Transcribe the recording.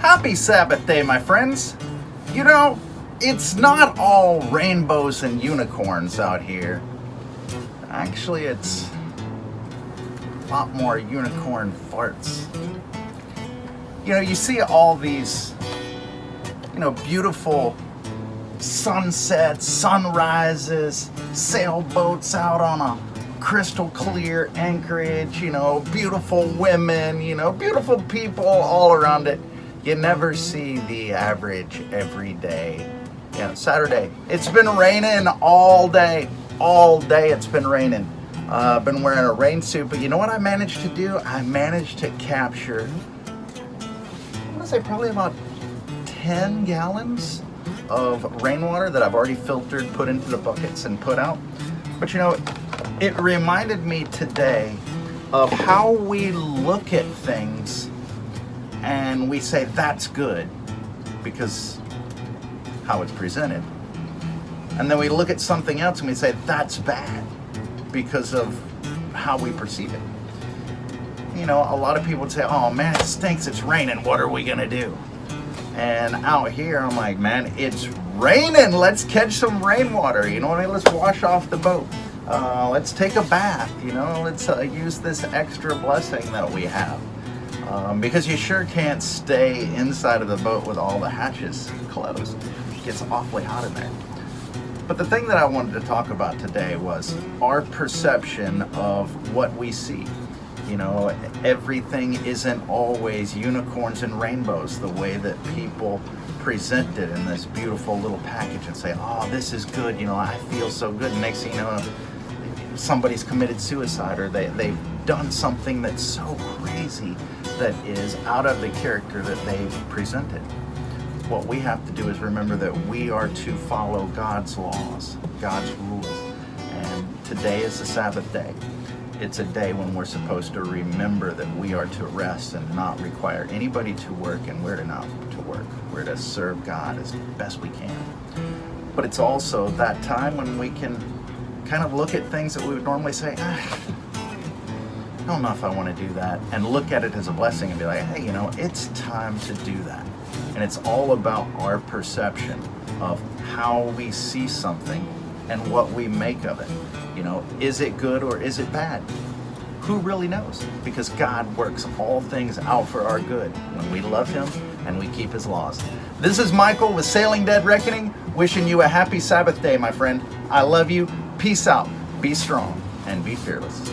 Happy Sabbath day, my friends. You know, it's not all rainbows and unicorns out here. Actually, it's a lot more unicorn farts. You know, you see all these, beautiful sunsets, sunrises, sailboats out on a crystal clear anchorage, beautiful women, beautiful people all around it. You never see the average everyday, Saturday. It's been raining all day it's been raining. I've been wearing a rain suit, but you know what I managed to do? I managed to capture, I want to say probably about 10 gallons of rainwater that I've already filtered, put into the buckets and put out. But it reminded me today of how we look at things and we say that's good because how it's presented. And then we look at something else and we say that's bad because of how we perceive it. A lot of people would say, oh man, it stinks, it's raining, what are we gonna do? And out here, I'm like, man, it's raining, let's catch some rainwater, let's wash off the boat. Let's take a bath, let's use this extra blessing that we have. Because you sure can't stay inside of the boat with all the hatches closed. It gets awfully hot in there. But the thing that I wanted to talk about today was our perception of what we see. Everything isn't always unicorns and rainbows the way that people present it in this beautiful little package and say, oh, this is good, I feel so good. And next thing you know, somebody's committed suicide or they've done something that's so crazy that is out of the character that they've presented. What we have to do is remember that we are to follow God's laws, God's rules. And today is the Sabbath day. It's a day when we're supposed to remember that we are to rest and not require anybody to work, and we're not to work. We're to serve God as best we can. But it's also that time when we can kind of look at things that we would normally say, I don't know if I want to do that, and look at it as a blessing and be like, hey, it's time to do that. And it's all about our perception of how we see something and what we make of it. Is it good or is it bad? Who really knows? Because God works all things out for our good when we love Him and we keep His laws. This is Michael with Sailing Dead Reckoning, wishing you a happy Sabbath day, my friend. I love you. Peace out. Be strong and be fearless.